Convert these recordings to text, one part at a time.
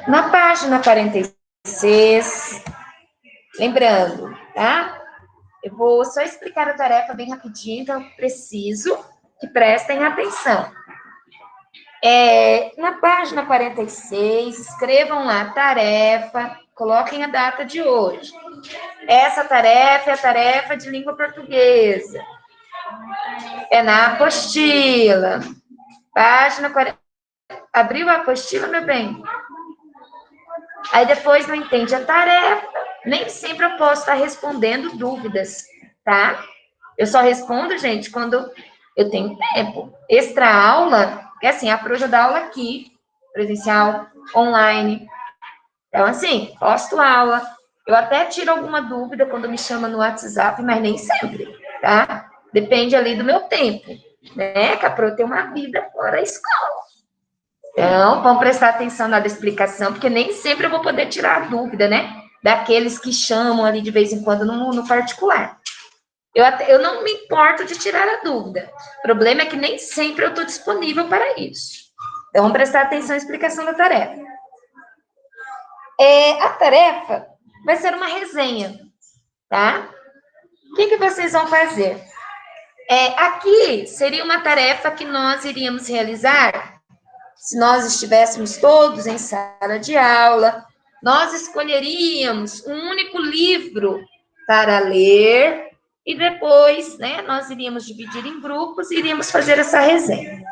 Na página 46, lembrando, tá? Eu vou só explicar a tarefa bem rapidinho, então eu preciso que prestem atenção. Na página 46, escrevam lá tarefa, coloquem a data de hoje. Essa tarefa é a tarefa de língua portuguesa. É na apostila. Página 40. Abriu a apostila, meu bem? Aí depois não entende a tarefa. Nem sempre eu posso estar respondendo dúvidas, tá? Eu só respondo, gente, quando eu tenho tempo. Extra aula, é assim, a proja dá aula aqui, presencial, online. Então, assim, posto aula. Eu até tiro alguma dúvida quando me chama no WhatsApp, mas nem sempre, tá? Depende ali do meu tempo, né? Que a pro tem uma vida fora da escola. Então, vamos prestar atenção na explicação, porque nem sempre eu vou poder tirar a dúvida, né? Daqueles que chamam ali de vez em quando no particular. Eu não me importo de tirar a dúvida. O problema é que nem sempre eu estou disponível para isso. Então, vamos prestar atenção na explicação da tarefa. A tarefa vai ser uma resenha, tá? O que vocês vão fazer? Aqui seria uma tarefa que nós iríamos realizar se nós estivéssemos todos em sala de aula. Nós escolheríamos um único livro para ler e depois, né, nós iríamos dividir em grupos e iríamos fazer essa resenha.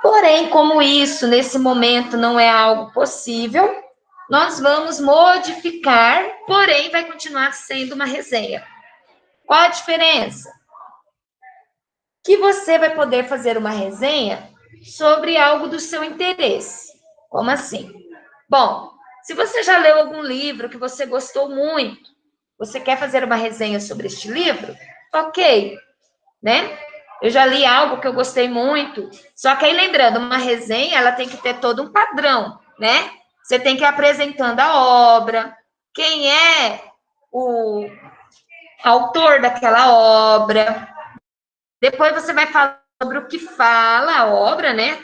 Porém, como isso, nesse momento, não é algo possível, nós vamos modificar, porém, vai continuar sendo uma resenha. Qual a diferença? Que você vai poder fazer uma resenha sobre algo do seu interesse. Como assim? Bom, se você já leu algum livro que você gostou muito, você quer fazer uma resenha sobre este livro? Ok, né? Eu já li algo que eu gostei muito, só que aí lembrando, uma resenha, ela tem que ter todo um padrão, né? Você tem que ir apresentando a obra, quem é o autor daquela obra. Depois você vai falar sobre o que fala a obra, né?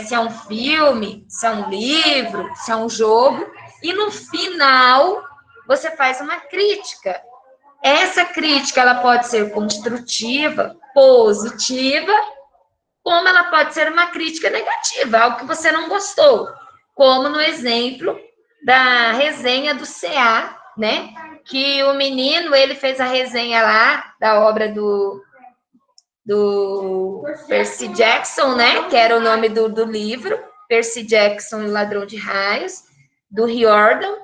Se é um filme, se é um livro, se é um jogo. E no final, você faz uma crítica. Essa crítica, ela pode ser construtiva, positiva, como ela pode ser uma crítica negativa, algo que você não gostou. Como no exemplo da resenha do CA, né? Que o menino, ele fez a resenha lá da obra do Percy Jackson, né? Que era o nome do livro, Percy Jackson e o Ladrão de Raios, do Riordan,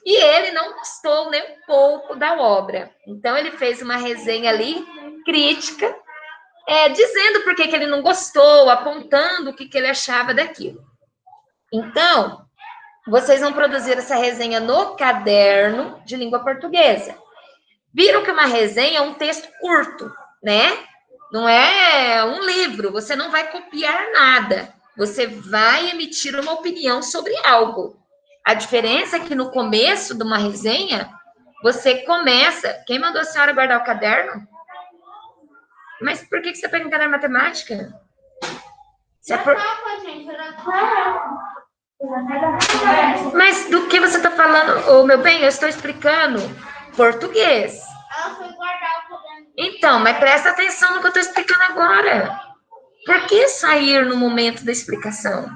e ele não gostou nem um pouco da obra. Então, ele fez uma resenha ali, crítica, dizendo por que ele não gostou, apontando o que ele achava daquilo. Então, vocês vão produzir essa resenha no caderno de língua portuguesa. Viram que uma resenha é um texto curto, né? Não é um livro, você não vai copiar nada. Você vai emitir uma opinião sobre algo. A diferença é que no começo de uma resenha, você começa... Quem mandou a senhora guardar o caderno? Mas por que você pega um caderno de matemática? Mas do que você está falando, meu bem? Eu estou explicando português. Ela foi guardar o caderno. Então, mas presta atenção no que eu estou explicando agora. Por que sair no momento da explicação?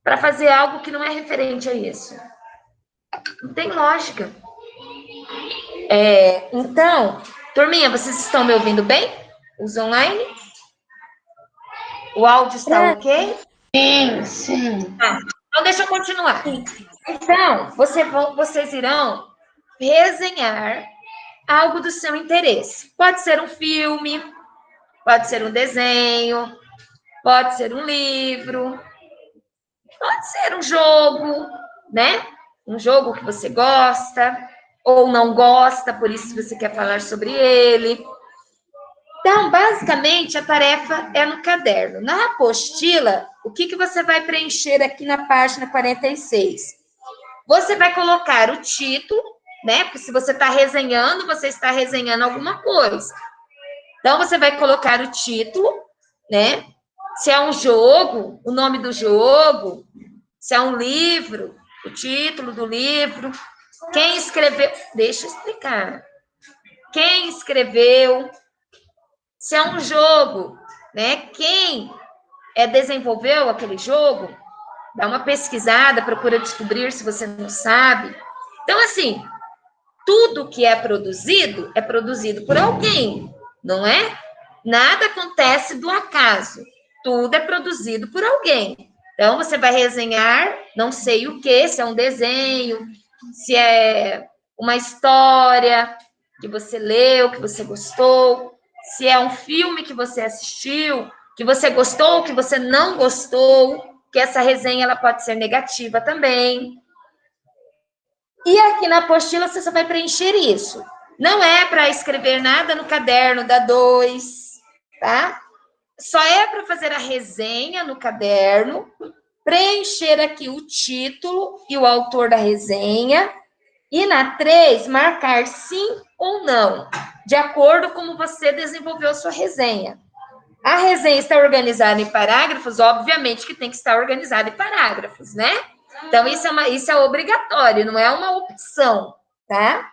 Para fazer algo que não é referente a isso. Não tem lógica. Então, turminha, vocês estão me ouvindo bem? Os online? O áudio está ok? Sim. Então, deixa eu continuar. Então, vocês irão resenhar algo do seu interesse. Pode ser um filme, pode ser um desenho, pode ser um livro, pode ser um jogo, né? Um jogo que você gosta ou não gosta, por isso você quer falar sobre ele. Então, basicamente, a tarefa é no caderno. Na apostila, o que você vai preencher aqui na página 46? Você vai colocar o título, né? Porque se você está resenhando, você está resenhando alguma coisa. Então, você vai colocar o título, né? Se é um jogo, o nome do jogo. Se é um livro, o título do livro. Quem escreveu... Deixa eu explicar. Quem escreveu... Se é um jogo, né? Quem desenvolveu aquele jogo, dá uma pesquisada, procura descobrir se você não sabe. Então, assim, tudo que é produzido por alguém, não é? Nada acontece do acaso. Tudo é produzido por alguém. Então, você vai resenhar, não sei o que, se é um desenho, se é uma história que você leu, que você gostou, se é um filme que você assistiu, que você gostou, que você não gostou, que essa resenha ela pode ser negativa também. E aqui na apostila você só vai preencher isso. Não é para escrever nada no caderno da 2, tá? Só é para fazer a resenha no caderno, preencher aqui o título e o autor da resenha, e na 3, marcar sim ou não, de acordo com como você desenvolveu sua resenha. A resenha está organizada em parágrafos, obviamente que tem que estar organizada em parágrafos, né? Então, isso é obrigatório, não é uma opção, tá?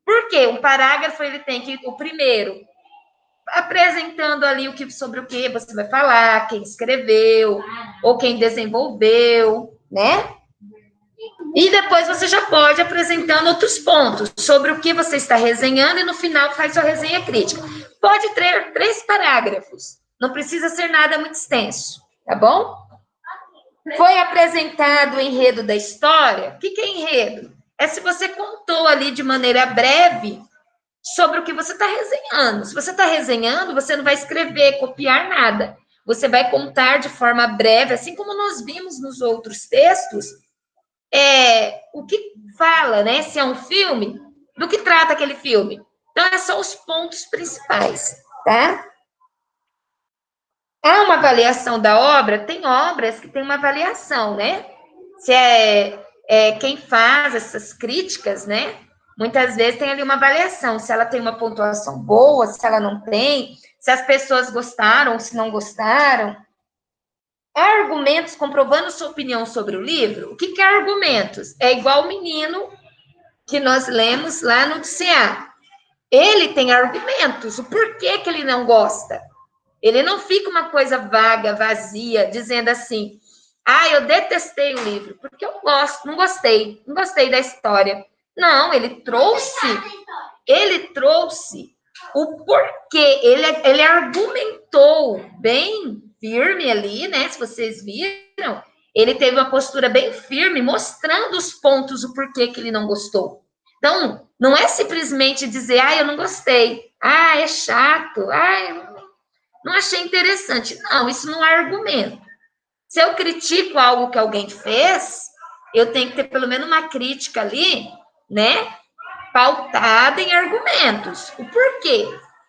Por quê? Um parágrafo, ele tem que, o primeiro, apresentando ali sobre o que você vai falar, quem escreveu, ou quem desenvolveu, né? E depois você já pode apresentando outros pontos sobre o que você está resenhando e no final faz sua resenha crítica. Pode ter 3 parágrafos, não precisa ser nada muito extenso, tá bom? Foi apresentado o enredo da história. O que é enredo? É se você contou ali de maneira breve sobre o que você está resenhando. Se você está resenhando, você não vai escrever, copiar nada. Você vai contar de forma breve, assim como nós vimos nos outros textos, o que fala, né? Se é um filme, do que trata aquele filme. Então, esses são os pontos principais, tá? Há uma avaliação da obra, tem obras que tem uma avaliação, né? Se quem faz essas críticas, né? Muitas vezes tem ali uma avaliação, se ela tem uma pontuação boa, se ela não tem, se as pessoas gostaram ou se não gostaram. Há argumentos comprovando sua opinião sobre o livro? O que é argumentos? É igual o menino que nós lemos lá no DCA. Ele tem argumentos, o porquê que ele não gosta. Ele não fica uma coisa vaga, vazia, dizendo assim, eu detestei o livro, porque eu não gostei da história. Não, ele trouxe o porquê, ele argumentou bem firme ali, né? Se vocês viram, ele teve uma postura bem firme, mostrando os pontos, o porquê que ele não gostou. Então, não é simplesmente dizer, eu não gostei, é chato, eu não achei interessante. Não, isso não é argumento. Se eu critico algo que alguém fez, eu tenho que ter pelo menos uma crítica ali, né? Pautada em argumentos. O porquê?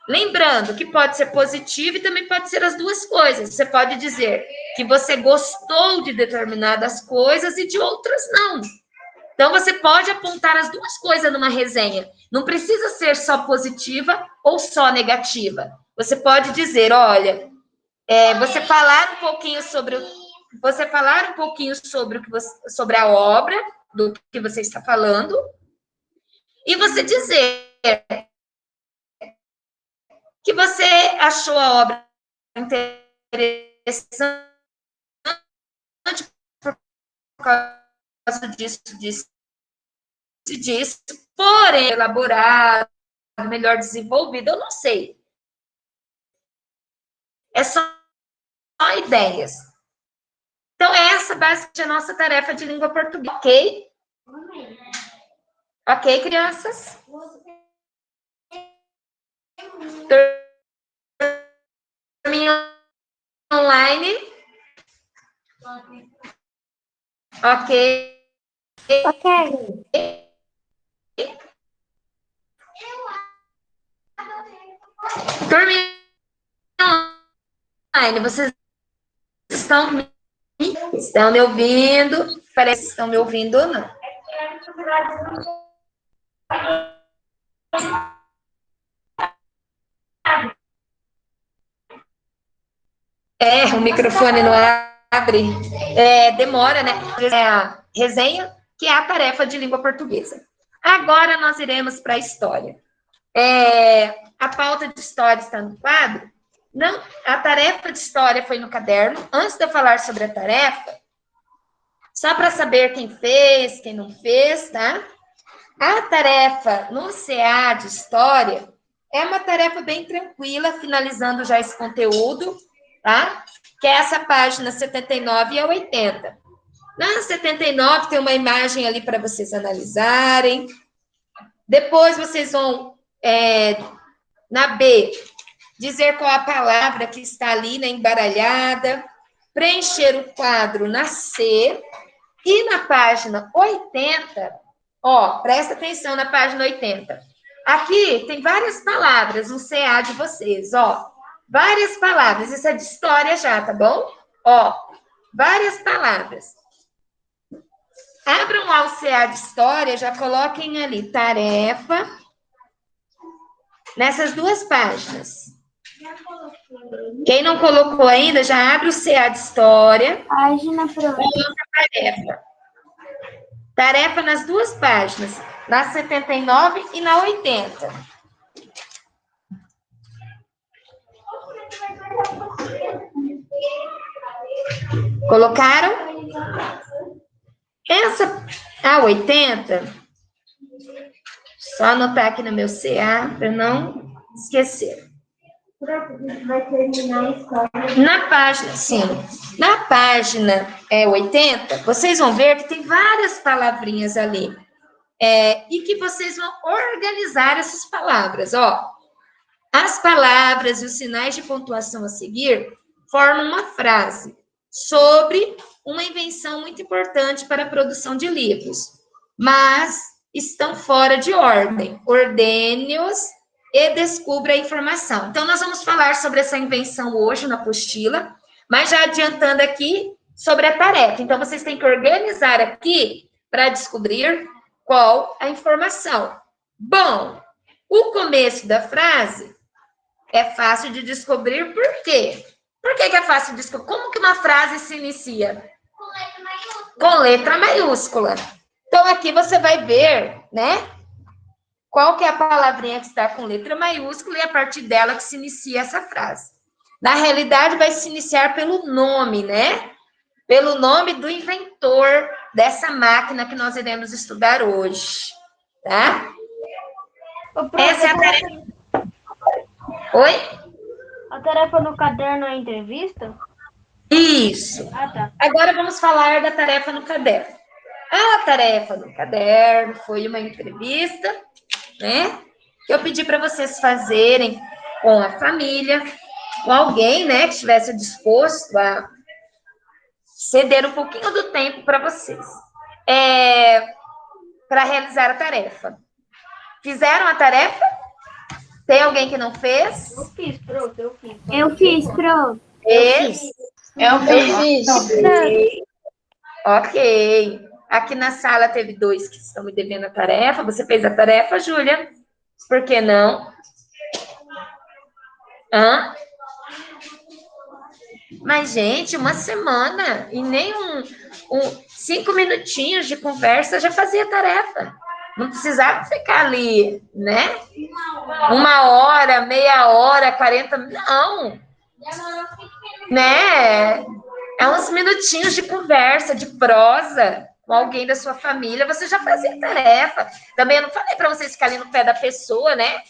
Lembrando que pode ser positivo e também pode ser as duas coisas. Você pode dizer que você gostou de determinadas coisas e de outras não. Então, você pode apontar as duas coisas numa resenha. Não precisa ser só positiva ou só negativa. Você pode dizer, olha, você falar um pouquinho sobre sobre a obra do que você está falando e você dizer que você achou a obra interessante por causa disso, porém elaborado, melhor desenvolvido, eu não sei. É só ideias. Então, essa basicamente é a nossa tarefa de língua portuguesa, ok? Ok, crianças? Turminha online? Ok. Ok. Turminha online, vocês estão me ouvindo? Parece que estão me ouvindo ou não. O microfone não abre. Demora, né? É a resenha, que é a tarefa de língua portuguesa. Agora nós iremos para a história. A pauta de história está no quadro. Não, a tarefa de história foi no caderno. Antes de eu falar sobre a tarefa, só para saber quem fez, quem não fez, tá? A tarefa no CA de história é uma tarefa bem tranquila, finalizando já esse conteúdo, tá? Que é essa página 79 e a 80. Na 79 tem uma imagem ali para vocês analisarem. Depois vocês vão, na B, dizer qual a palavra que está ali, né, embaralhada, preencher o quadro na C, e na página 80, presta atenção na página 80. Aqui tem várias palavras no CA de vocês, várias palavras, isso é de história já, tá bom? Várias palavras. Abram lá o CA de história, já coloquem ali, tarefa, nessas duas páginas. Quem não colocou ainda, já abre o CA de história. Página pronta. Tarefa. Tarefa nas duas páginas, na 79 e na 80. Colocaram? A 80, só anotar aqui no meu CA, para não esquecer. Vai terminar a história. Na página, sim. Na página 80, vocês vão ver que tem várias palavrinhas ali. E que vocês vão organizar essas palavras. As palavras e os sinais de pontuação a seguir formam uma frase sobre uma invenção muito importante para a produção de livros, mas estão fora de ordem. Ordene-os e descubra a informação. Então, nós vamos falar sobre essa invenção hoje na apostila, mas já adiantando aqui sobre a tarefa. Então, vocês têm que organizar aqui para descobrir qual a informação. Bom, o começo da frase é fácil de descobrir, por quê? Por que é fácil de descobrir? Como que uma frase se inicia? Com letra maiúscula. Então, aqui você vai ver, né? Qual que é a palavrinha que está com letra maiúscula e a partir dela que se inicia essa frase. Na realidade, vai se iniciar pelo nome, né? Pelo nome do inventor dessa máquina que nós iremos estudar hoje, tá? Essa é a tarefa. Oi? A tarefa no caderno é a entrevista? Isso. Tá. Agora vamos falar da tarefa no caderno. A tarefa no caderno foi uma entrevista, né? Que eu pedi para vocês fazerem com a família, com alguém, né, que estivesse disposto a ceder um pouquinho do tempo para vocês, para realizar a tarefa. Fizeram a tarefa? Tem alguém que não fez? Eu fiz, pronto. Eu fiz. Eu fiz. Ok. Aqui na sala teve 2 que estão me devendo a tarefa. Você fez a tarefa, Júlia? Por que não? Mas, gente, uma semana e nem 5 minutinhos de conversa já fazia tarefa. Não precisava ficar ali, né? 1 hora, meia hora, 40... Não. Né? É uns minutinhos de conversa, de prosa com alguém da sua família, você já fazia tarefa. Também eu não falei para vocês ficarem no pé da pessoa, né?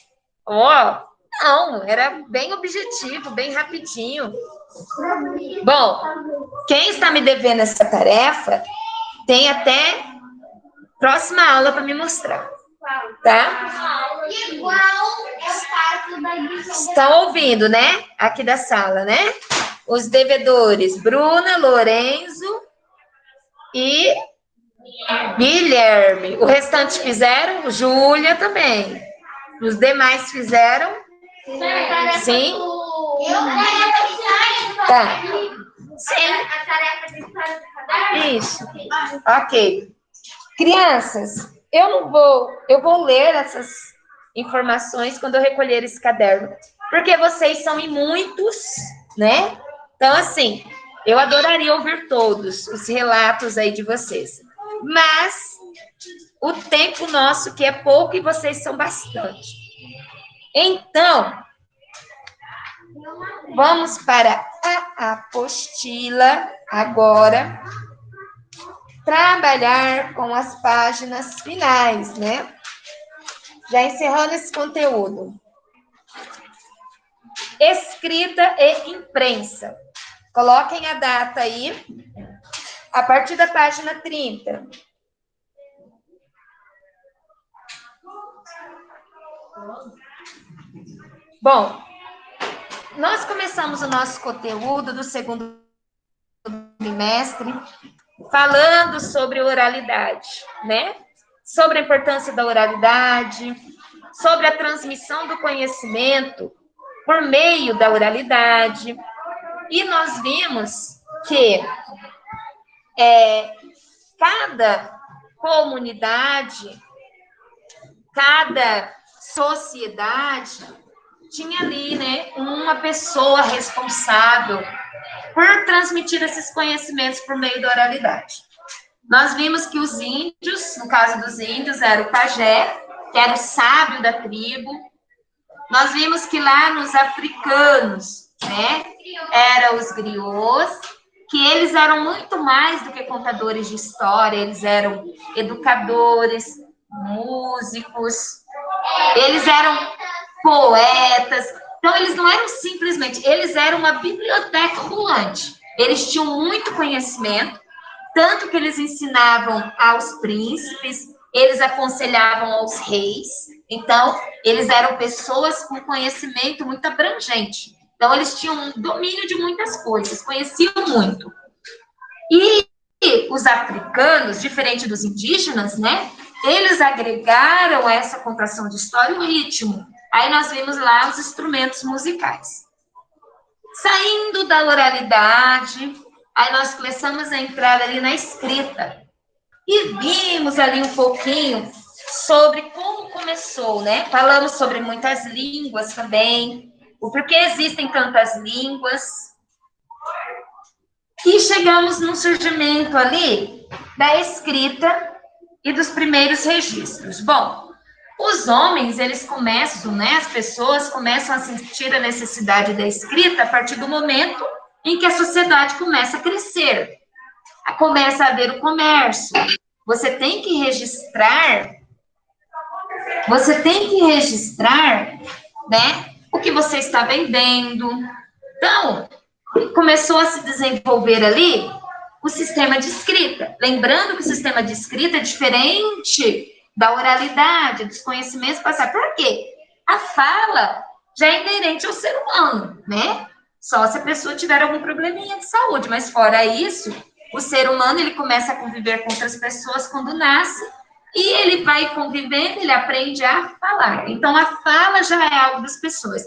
Não, era bem objetivo, bem rapidinho. Bom, quem está me devendo essa tarefa tem até próxima aula para me mostrar, tá? Estão ouvindo, né? Aqui da sala, né? Os devedores, Bruna, Lorenzo e Guilherme. O restante fizeram? Júlia também. Os demais fizeram? Sim. Tá. Sim. Isso. Ok. Crianças, eu vou ler essas informações quando eu recolher esse caderno, porque vocês são em muitos, né? Então, assim, eu adoraria ouvir todos os relatos aí de vocês, mas o tempo nosso que é pouco e vocês são bastante. Então, vamos para a apostila agora, trabalhar com as páginas finais, né? Já encerrando esse conteúdo. Escrita e imprensa. Coloquem a data aí, a partir da página 30. Bom, nós começamos o nosso conteúdo do segundo trimestre falando sobre oralidade, né? Sobre a importância da oralidade, sobre a transmissão do conhecimento por meio da oralidade. E nós vimos que cada comunidade, cada sociedade tinha ali, né, uma pessoa responsável por transmitir esses conhecimentos por meio da oralidade. Nós vimos que os índios, no caso dos índios, era o pajé, que era o sábio da tribo. Nós vimos que lá nos africanos, né, eram os griots, que eles eram muito mais do que contadores de história, eles eram educadores, músicos, eles eram poetas. Então, eles não eram simplesmente, eles eram uma biblioteca rolante. Eles tinham muito conhecimento, tanto que eles ensinavam aos príncipes, eles aconselhavam aos reis. Então, eles eram pessoas com conhecimento muito abrangente. Então, eles tinham um domínio de muitas coisas, conheciam muito. E os africanos, diferente dos indígenas, né? Eles agregaram a essa contação de história o ritmo. Aí nós vimos lá os instrumentos musicais. Saindo da oralidade, aí nós começamos a entrar ali na escrita. E vimos ali um pouquinho sobre como começou, né? Falamos sobre muitas línguas também, o porquê existem tantas línguas. E chegamos no surgimento ali da escrita e dos primeiros registros. Bom, os homens, eles começam, né? As pessoas começam a sentir a necessidade da escrita a partir do momento em que a sociedade começa a crescer. Começa a haver o comércio. Você tem que registrar, né? O que você está vendendo. Então, começou a se desenvolver ali o sistema de escrita. Lembrando que o sistema de escrita é diferente da oralidade, dos conhecimentos passados. Por quê? A fala já é inerente ao ser humano, né? Só se a pessoa tiver algum probleminha de saúde, mas fora isso, o ser humano, ele começa a conviver com outras pessoas quando nasce, e ele vai convivendo, ele aprende a falar. Então, a fala já é algo das pessoas.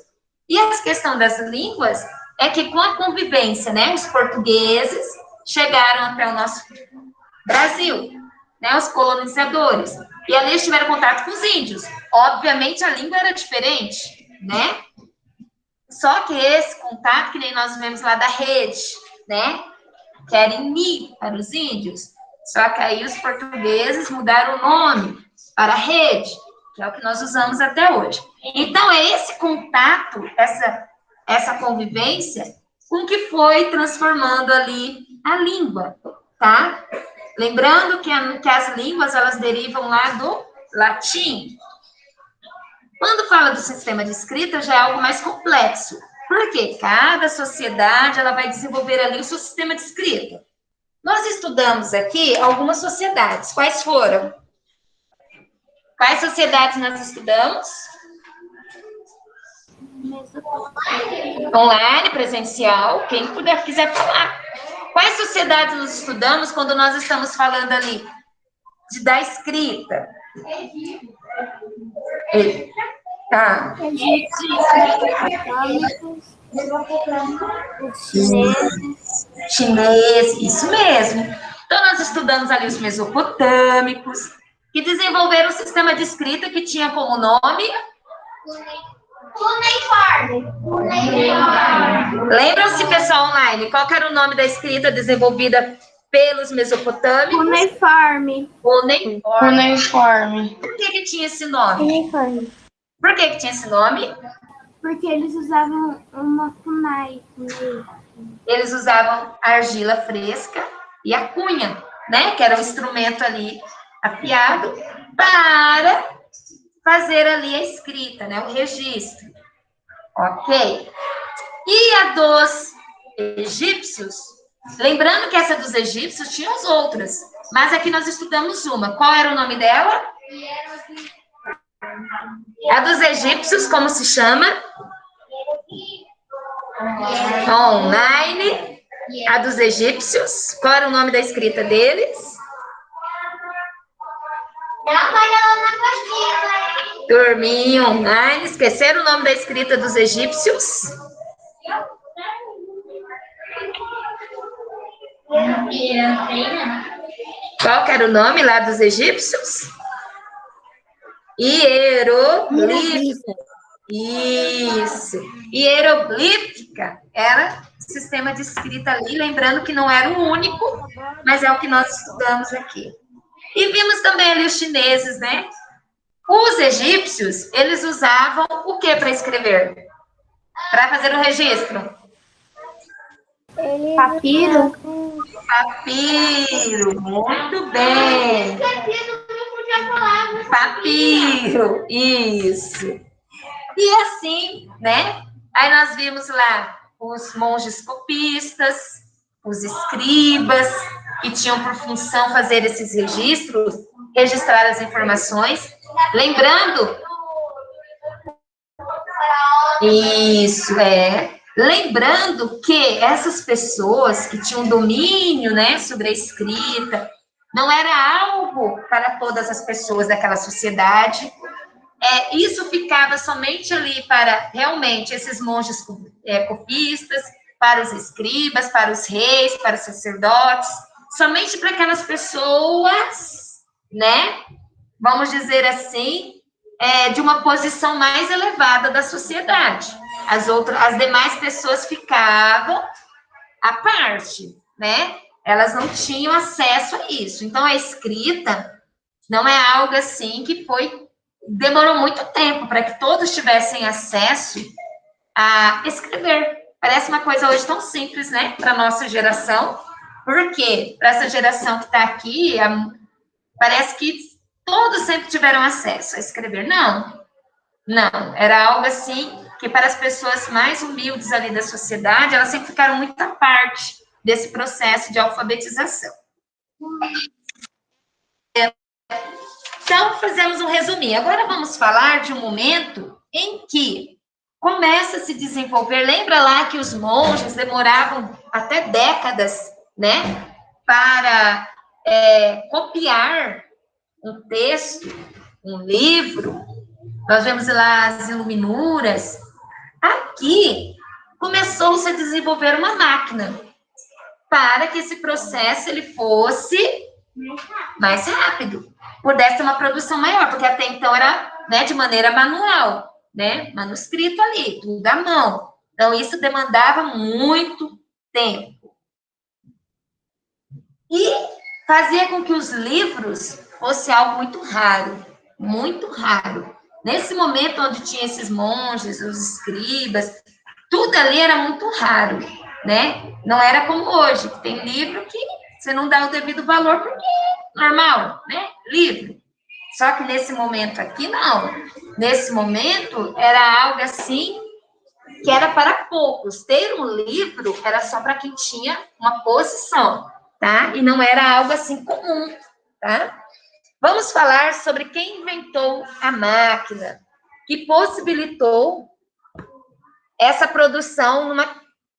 E a questão das línguas é que com a convivência, né, os portugueses chegaram até o nosso Brasil, né, os colonizadores, e ali eles tiveram contato com os índios. Obviamente, a língua era diferente, né? Só que esse contato, que nem nós vemos lá da rede, né, que era em Mi para os índios, só que aí os portugueses mudaram o nome para rede, que é o que nós usamos até hoje. Então, é esse contato, essa convivência, com que foi transformando ali a língua, tá? Lembrando que as línguas, elas derivam lá do latim. Quando fala do sistema de escrita, já é algo mais complexo. Por quê? Cada sociedade, ela vai desenvolver ali o seu sistema de escrita. Nós estudamos aqui algumas sociedades. Quais foram? Quais sociedades nós estudamos? Online, presencial, quem quiser falar. Quais sociedades nós estudamos quando nós estamos falando ali da escrita? Tá. Chinês, isso mesmo. Então, nós estudamos ali os mesopotâmicos, que desenvolveram um sistema de escrita que tinha como nome... Lembram-se, pessoal online, qual que era o nome da escrita desenvolvida pelos mesopotâmicos? Cuneiforme. Cuneiforme. Por que tinha esse nome? Cuneiforme. Por que tinha esse nome? Porque eles usavam uma cunei. Eles usavam argila fresca e a cunha, né? Que era um instrumento ali afiado para fazer ali a escrita, né? O registro. Ok? E a dos egípcios, lembrando que essa dos egípcios tinha as outras, mas aqui nós estudamos uma. Qual era o nome dela? A dos egípcios, como se chama? Online. A dos egípcios. Qual era o nome da escrita deles? Turminha online. Esqueceram o nome da escrita dos egípcios? Qual que era o nome lá dos egípcios? Hieroglífica. Isso. Hieroglífica era o sistema de escrita ali, lembrando que não era o único, mas é o que nós estudamos aqui. E vimos também ali os chineses, né? Os egípcios, eles usavam o que para escrever? Para fazer o registro? Papiro. Papiro, muito bem. Papiro, isso. E assim, né? Aí nós vimos lá os monges copistas, os escribas, que tinham por função fazer esses registros, registrar as informações. Lembrando, lembrando que essas pessoas que tinham domínio, né, sobre a escrita, não era algo para todas as pessoas daquela sociedade. Isso ficava somente ali para, realmente, esses monges copistas, para os escribas, para os reis, para os sacerdotes, somente para aquelas pessoas, né, vamos dizer assim, de uma posição mais elevada da sociedade. As demais pessoas ficavam à parte, né? Elas não tinham acesso a isso. Então, a escrita não é algo assim que demorou muito tempo para que todos tivessem acesso a escrever. Parece uma coisa hoje tão simples, né? Para a nossa geração. Porque para essa geração que está aqui, parece que todos sempre tiveram acesso a escrever. Não, era algo assim que para as pessoas mais humildes ali da sociedade, elas sempre ficaram muito à parte desse processo de alfabetização. Então, fizemos um resuminho. Agora vamos falar de um momento em que começa a se desenvolver. Lembra lá que os monges demoravam até décadas, né, para copiar um texto, um livro. Nós vemos lá as iluminuras. Aqui começou-se a desenvolver uma máquina para que esse processo ele fosse mais rápido, pudesse uma produção maior, porque até então era, né, de maneira manual, né, manuscrito ali, tudo à mão. Então, isso demandava muito tempo. E fazia com que os livros fossem algo muito raro, muito raro. Nesse momento onde tinha esses monges, os escribas, tudo ali era muito raro, né? Não era como hoje, que tem livro que você não dá o devido valor, porque é normal, né? Livro. Só que nesse momento aqui, não. Nesse momento, era algo assim, que era para poucos. Ter um livro era só para quem tinha uma posição, tá? E não era algo assim comum, tá? Vamos falar sobre quem inventou a máquina, que possibilitou essa produção numa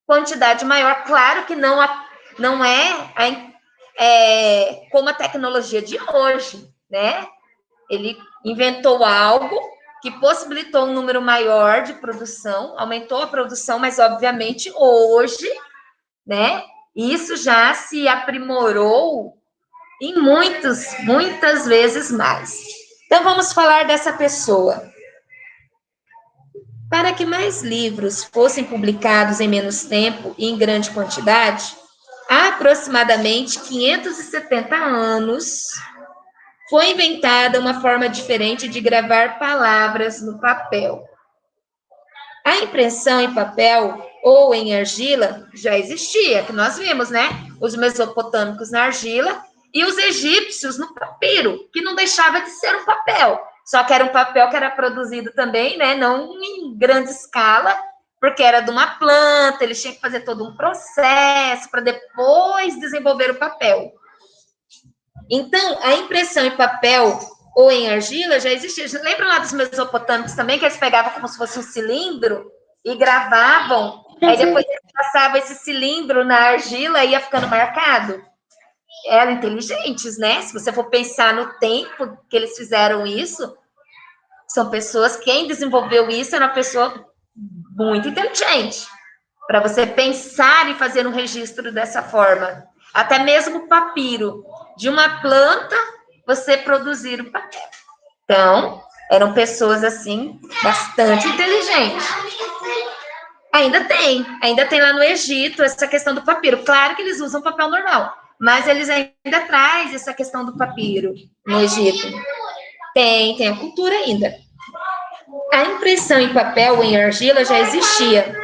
quantidade maior. Claro que não como a tecnologia de hoje, né? Ele inventou algo que possibilitou um número maior de produção, aumentou a produção, mas obviamente hoje, né, isso já se aprimorou em muitas vezes mais. Então vamos falar dessa pessoa. Para que mais livros fossem publicados em menos tempo e em grande quantidade, há aproximadamente 570 anos, foi inventada uma forma diferente de gravar palavras no papel. A impressão em papel ou em argila já existia, que nós vimos, né? Os mesopotâmicos na argila e os egípcios no papiro, que não deixava de ser um papel. Só que era um papel que era produzido também, né? Não em grande escala, porque era de uma planta, eles tinham que fazer todo um processo para depois desenvolver o papel. Então, a impressão em papel ou em argila já existia. Lembra lá dos mesopotâmicos também, que eles pegavam como se fosse um cilindro e gravavam, aí depois eles passavam esse cilindro na argila e ia ficando marcado? Eram inteligentes, né? Se você for pensar no tempo que eles fizeram isso, são pessoas, quem desenvolveu isso era uma pessoa muito inteligente, para você pensar e fazer um registro dessa forma. Até mesmo o papiro, de uma planta, você produzir o papel. Então, eram pessoas, assim, bastante inteligentes. Ainda tem lá no Egito essa questão do papiro. Claro que eles usam papel normal, mas eles ainda trazem essa questão do papiro no Egito. Tem a cultura ainda. A impressão em papel ou em argila já existia.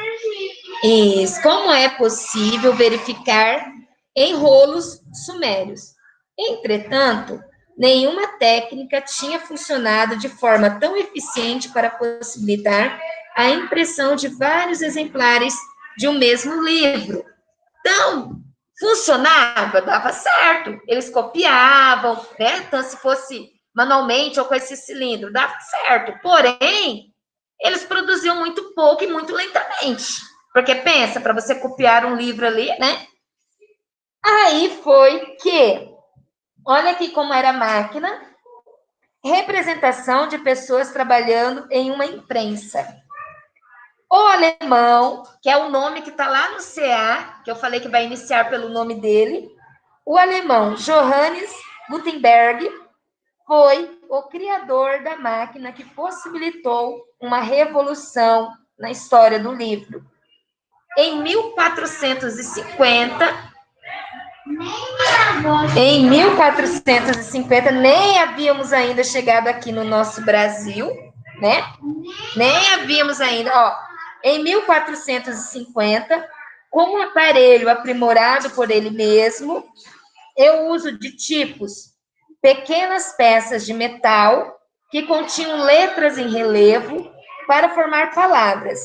E como é possível verificar em rolos sumérios? Entretanto, nenhuma técnica tinha funcionado de forma tão eficiente para possibilitar a impressão de vários exemplares de um mesmo livro. Então, funcionava, dava certo. Eles copiavam, né? Então, se fosse manualmente ou com esse cilindro, dava certo. Porém, eles produziam muito pouco e muito lentamente. Porque pensa, para você copiar um livro ali, né? Aí foi que, olha aqui como era a máquina, representação de pessoas trabalhando em uma imprensa. O alemão, que é o nome que está lá no CA, que eu falei que vai iniciar pelo nome dele, o alemão Johannes Gutenberg foi o criador da máquina que possibilitou uma revolução na história do livro. Em 1450, nem havíamos ainda chegado aqui no nosso Brasil, né? Nem havíamos ainda, em 1450, com um aparelho aprimorado por ele mesmo, eu uso de tipos, pequenas peças de metal que continham letras em relevo para formar palavras.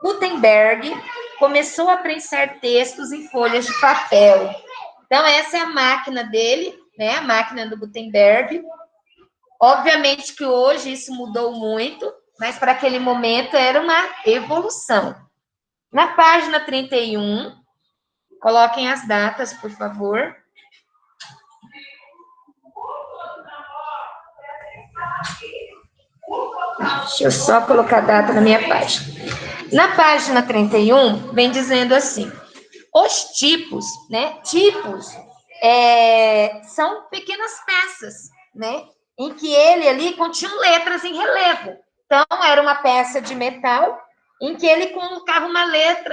Gutenberg começou a prensar textos em folhas de papel. Então, essa é a máquina dele, né? A máquina do Gutenberg. Obviamente que hoje isso mudou muito, mas para aquele momento era uma evolução. Na página 31, coloquem as datas, por favor. Deixa eu só colocar a data na minha página. Na página 31, vem dizendo assim, os tipos, né? Tipos são pequenas peças, né? Em que ele ali continha letras em relevo. Então, era uma peça de metal em que ele colocava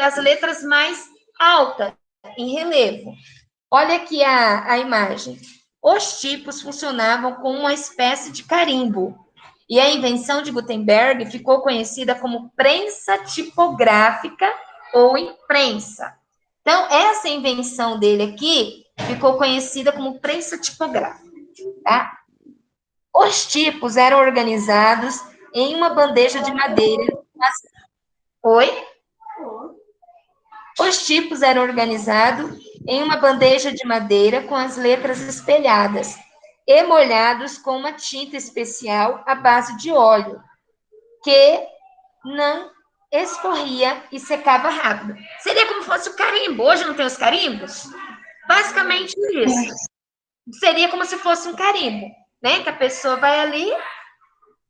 as letras mais altas em relevo. Olha aqui a imagem. Os tipos funcionavam como uma espécie de carimbo. E a invenção de Gutenberg ficou conhecida como prensa tipográfica ou imprensa. Então, essa invenção dele aqui ficou conhecida como prensa tipográfica, tá? Os tipos eram organizados em uma bandeja de madeira. Oi? Os tipos eram organizados em uma bandeja de madeira com as letras espelhadas e molhados com uma tinta especial à base de óleo, que não escorria e secava rápido. Seria como se fosse o carimbo. Hoje não tem os carimbos? Basicamente isso. Seria como se fosse um carimbo, né? Que a pessoa vai ali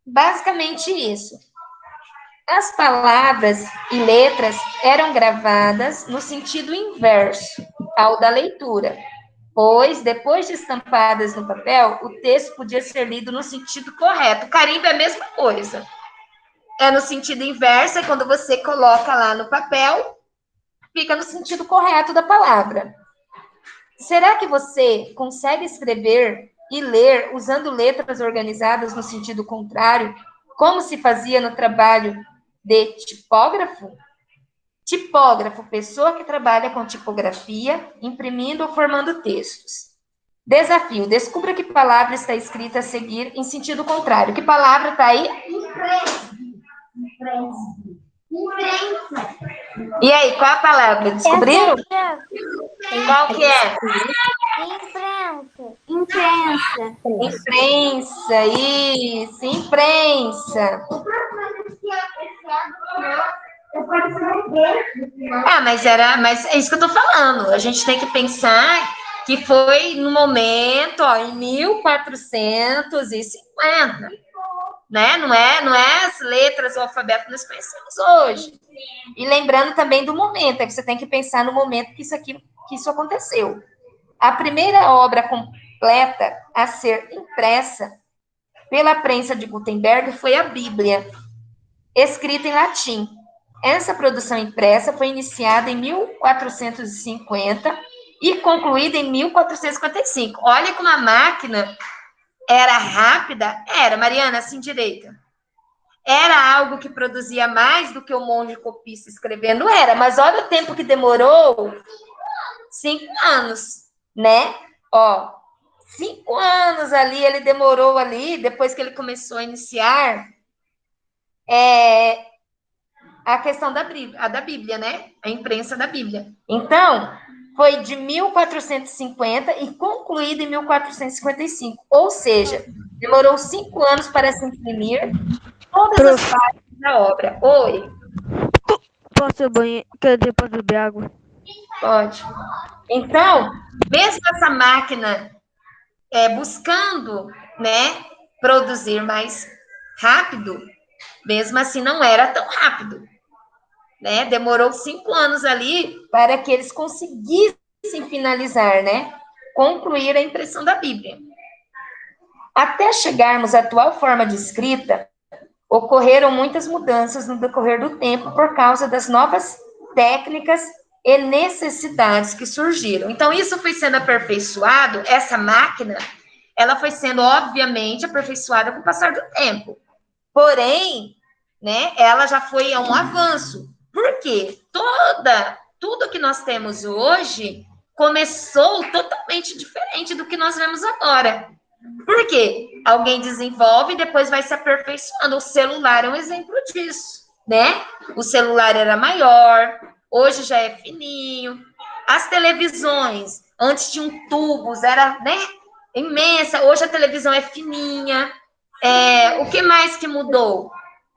Basicamente isso. As palavras e letras eram gravadas no sentido inverso ao da leitura, pois, depois de estampadas no papel, o texto podia ser lido no sentido correto. O carimbo é a mesma coisa. É no sentido inverso, é quando você coloca lá no papel, fica no sentido correto da palavra. Será que você consegue escrever e ler usando letras organizadas no sentido contrário, como se fazia no trabalho de tipógrafo? Tipógrafo, pessoa que trabalha com tipografia, imprimindo ou formando textos. Desafio, descubra que palavra está escrita a seguir em sentido contrário. Que palavra está aí? Imprensa. E aí, qual a palavra? Descobriram? Qual que é? Imprensa. Imprensa. Imprensa, isso, imprensa. Mas é isso que eu tô falando. A gente tem que pensar que foi no momento, em 1450, né? Não é as letras, o alfabeto que nós conhecemos hoje. E lembrando também do momento, é que você tem que pensar no momento que isso aconteceu. A primeira obra completa a ser impressa pela prensa de Gutenberg foi a Bíblia, escrita em latim. Essa produção impressa foi iniciada em 1450 e concluída em 1455. Olha como a máquina era rápida. Era, Mariana, assim direita. Era algo que produzia mais do que o monge copista escrevendo? Era, mas olha o tempo que demorou. 5 anos, né? 5 anos ali, ele demorou ali, depois que ele começou a iniciar a questão da Bíblia, né? A imprensa da Bíblia. Então, foi de 1450 e concluída em 1455. Ou seja, demorou 5 anos para se imprimir todas as partes da obra. Oi? Posso banheiro? Quer dizer, posso beber água? Pode. Então, mesmo essa máquina buscando, né, produzir mais rápido, mesmo assim não era tão rápido, né? Demorou 5 anos ali para que eles conseguissem finalizar, né? Concluir a impressão da Bíblia. Até chegarmos à atual forma de escrita, ocorreram muitas mudanças no decorrer do tempo por causa das novas técnicas e necessidades que surgiram. Então, isso foi sendo aperfeiçoado, essa máquina, ela foi sendo, obviamente, aperfeiçoada com o passar do tempo. Porém, né, ela já foi um avanço. Por quê? Tudo que nós temos hoje começou totalmente diferente do que nós vemos agora. Por quê? Alguém desenvolve e depois vai se aperfeiçoando. O celular é um exemplo disso, né? O celular era maior, hoje já é fininho. As televisões, antes tinham tubos, era, né, imensa. Hoje a televisão é fininha. O que mais que mudou?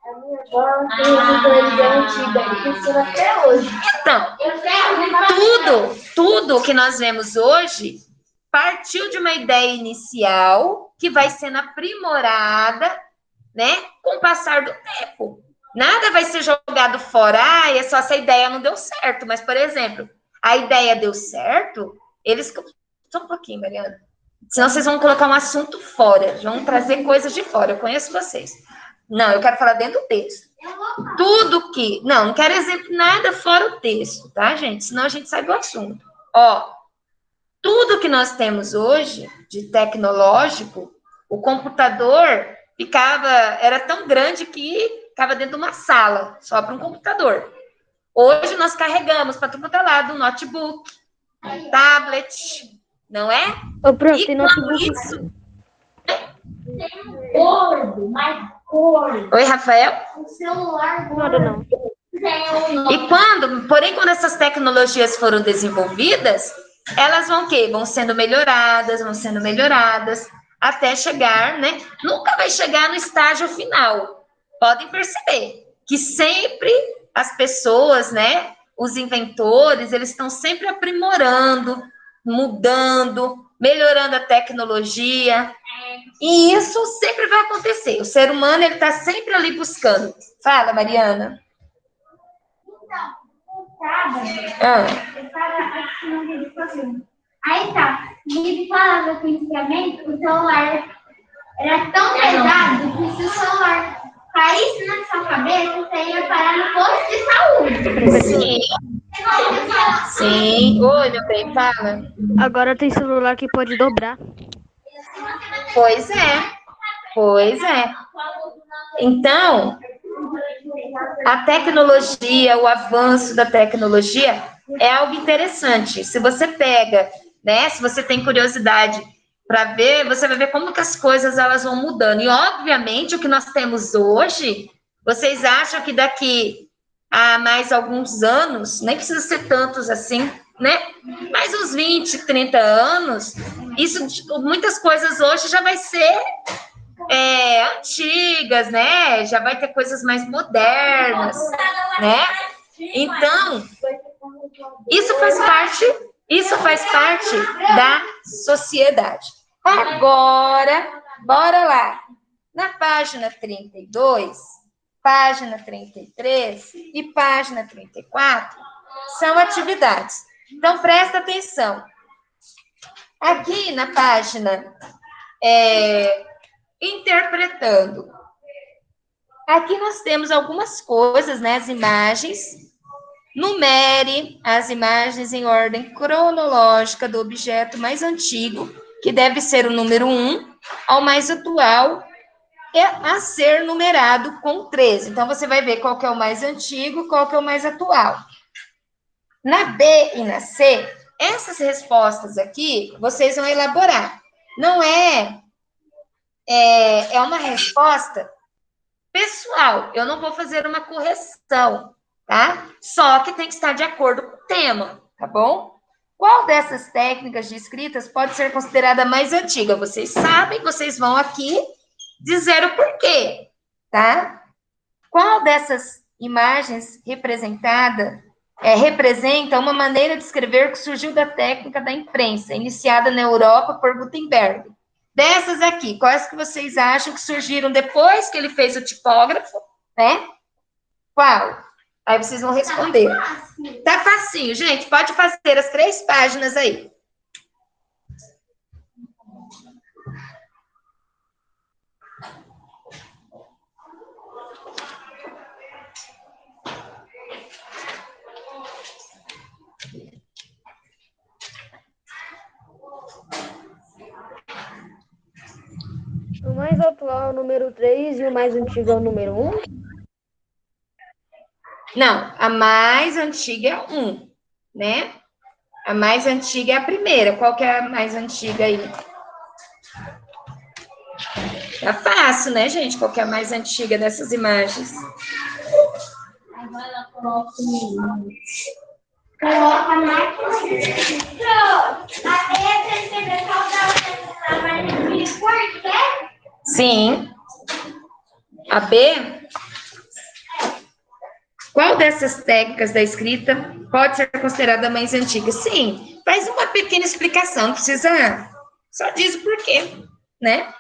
A minha avó tem uma televisão antiga e funciona até hoje. Então, tudo que nós vemos hoje partiu de uma ideia inicial que vai sendo aprimorada, né, com o passar do tempo. Nada vai ser jogado fora, é só essa ideia não deu certo. Mas, por exemplo, a ideia deu certo, eles... Só um pouquinho, Mariana. Senão vocês vão colocar um assunto fora, vão trazer coisas de fora, eu conheço vocês. Não, eu quero falar dentro do texto. Tudo que... Não quero exemplo nada fora o texto, tá, gente? Senão a gente sai do assunto. Tudo que nós temos hoje de tecnológico, o computador era tão grande que ficava dentro de uma sala, só para um computador. Hoje nós carregamos para todo lado um notebook, um tablet, não é? Pronto, tem notebook. Isso... Oi, Rafael? O celular. Nada não. Porém, quando essas tecnologias foram desenvolvidas, elas vão o quê? Vão sendo melhoradas, até chegar, né? Nunca vai chegar no estágio final. Podem perceber que sempre as pessoas, né? Os inventores, eles estão sempre aprimorando, mudando, melhorando a tecnologia. E isso sempre vai acontecer. O ser humano, ele está sempre ali buscando. Fala, Mariana. Ah. Eu tava assistindo um vídeo sobre. Aí tá, ele falava que antigamente o celular era tão pesado que se o celular caísse na sua cabeça, você ia parar no posto de saúde. Sim. Sim. Oi, meu bem, fala. Agora tem celular que pode dobrar. Pois é. Pois é. Então, a tecnologia, o avanço da tecnologia é algo interessante. Se você pega, né, se você tem curiosidade para ver, você vai ver como que as coisas elas vão mudando. E obviamente o que nós temos hoje, vocês acham que daqui a mais alguns anos, nem precisa ser tantos assim, né? Mais uns 20, 30 anos, isso, muitas coisas hoje já vai ser antigas, né? Já vai ter coisas mais modernas, né? Então, isso faz parte da sociedade. Agora, bora lá. Na página 32, página 33 e página 34 são atividades. Então, presta atenção. Aqui na página interpretando. Aqui nós temos algumas coisas, né? As imagens. Numere as imagens em ordem cronológica do objeto mais antigo, que deve ser o número 1, ao mais atual, a ser numerado com 13. Então, você vai ver qual que é o mais antigo, qual que é o mais atual. Na B e na C, essas respostas aqui, vocês vão elaborar. Não é uma resposta pessoal. Eu não vou fazer uma correção, tá? Só que tem que estar de acordo com o tema, tá bom? Qual dessas técnicas de escritas pode ser considerada mais antiga? Vocês sabem, vocês vão aqui dizer o porquê, tá? Qual dessas imagens representa uma maneira de escrever que surgiu da técnica da imprensa, iniciada na Europa por Gutenberg? Dessas aqui, quais que vocês acham que surgiram depois que ele fez o tipógrafo, né? Qual? Aí vocês vão responder. Tá facinho, gente. Pode fazer as 3 páginas aí. O mais atual é o número 3 e o mais antigo é o número 1? Não, a mais antiga é 1, né? A mais antiga é a primeira. Qual que é a mais antiga aí? Tá fácil, né, gente? Qual que é a mais antiga dessas imagens? Agora coloca a máquina. Sim. A B? Qual dessas técnicas da escrita pode ser considerada a mais antiga? Sim, faz uma pequena explicação, não precisa, só diz o porquê, né?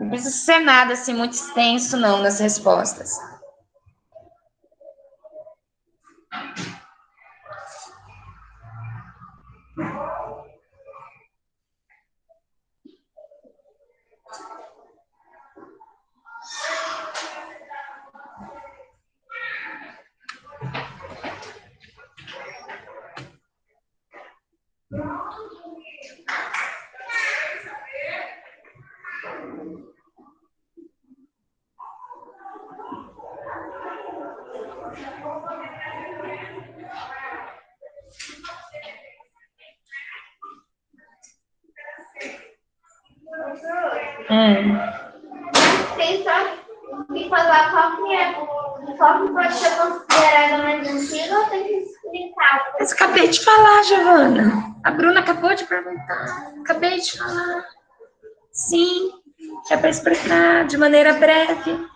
Não precisa ser nada assim muito extenso, não, nas respostas. Tem só que falar qual que pode ser considerada mais antiga ou tem que explicar? Mas acabei de falar, Giovana. A Bruna acabou de perguntar. Acabei de falar. Sim, é para explicar de maneira breve.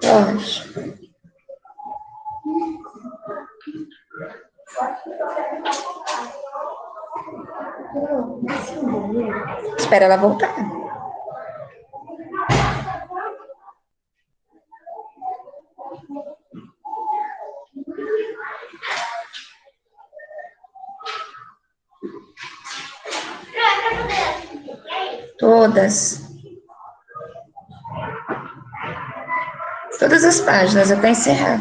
Pode. Espera ela voltar. Todas. Todas as páginas, até encerrar.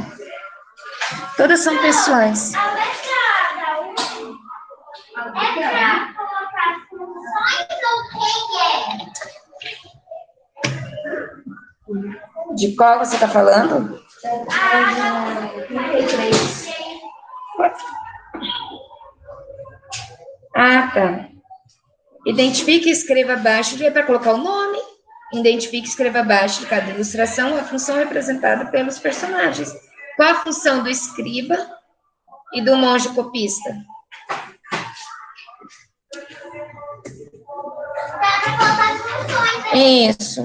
Todas são pessoais. É pra colocar as funções ou quem é? De qual você está falando? Ah, tá. Identifique e escreva abaixo, é para colocar o nome. Identifique e escreva abaixo de cada ilustração a função representada pelos personagens. Qual a função do escriba e do monge copista? Dá pra colocar as funções, né? Isso.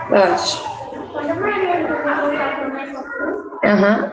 Pode. Aham.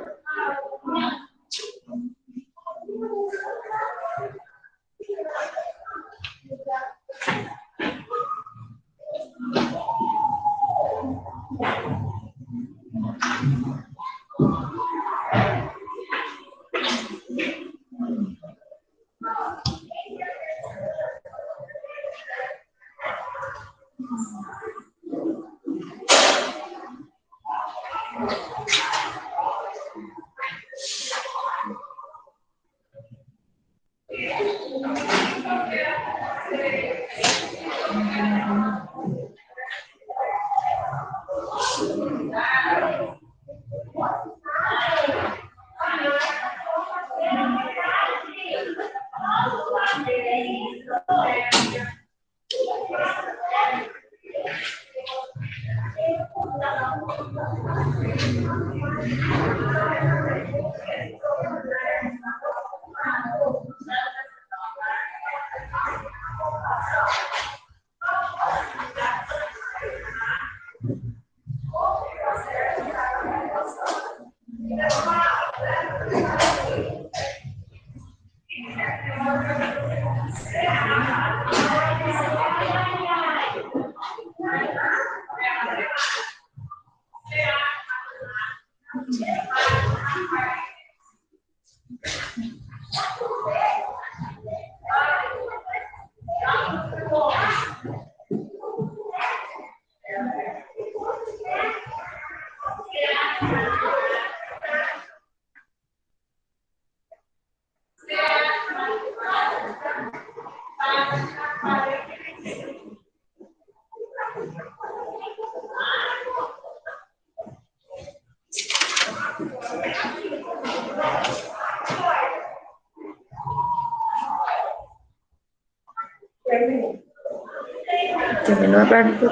Terminou a barba. Depois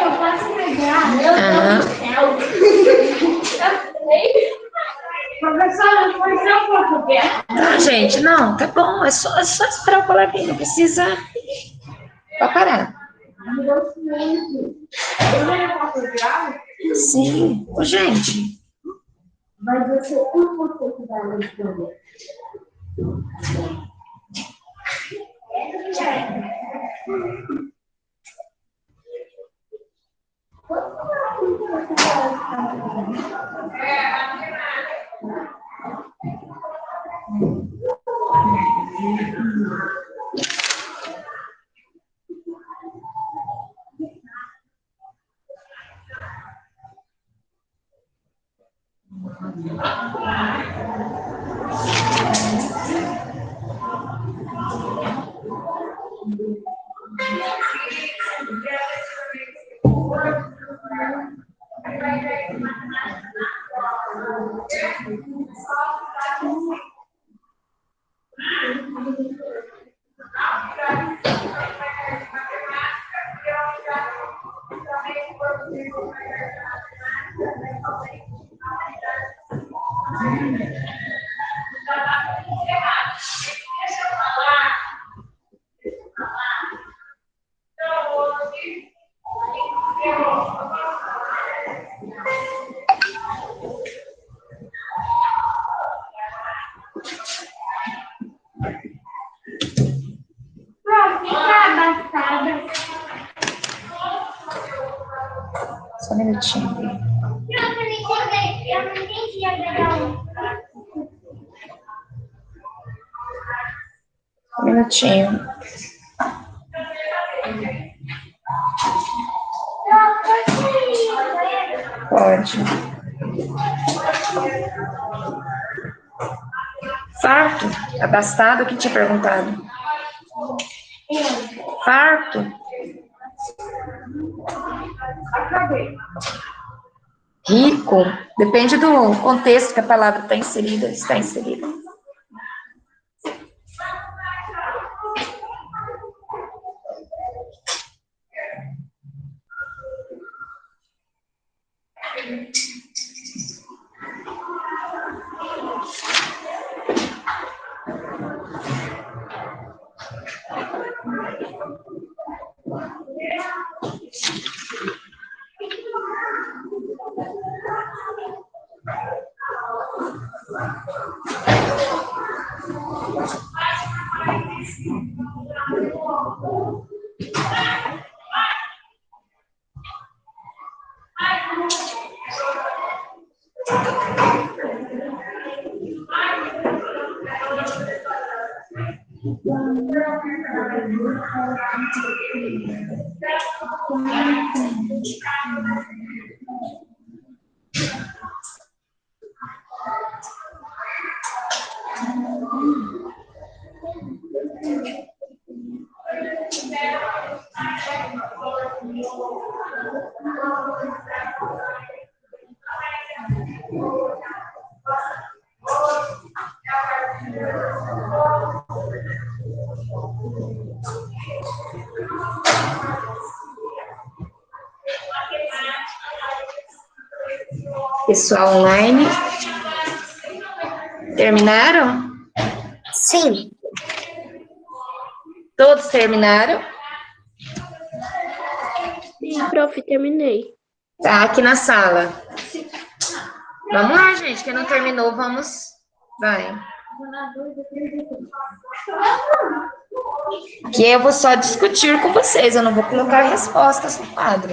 eu posso pegar. Aham. Professora, foi só um pouco perto. Tá, gente, não, tá bom. É só esperar o coleguinha, não precisa. Pode parar. Sim. Ô, gente. Mas você, como você que vai responder? Pronto, tá abafada. Só um minutinho. Pronto, eu não entendi a legal. Um minutinho. Pode. Farto? Abastado? Quem tinha perguntado? Farto? Rico? Depende do contexto que a palavra está inserida. Está inserida. Pessoal online. Terminaram? Sim. Todos terminaram? Sim, prof, terminei. Tá aqui na sala. Vamos lá, gente. Quem não terminou, vamos. Vai. Que eu vou só discutir com vocês. Eu não vou colocar respostas no quadro.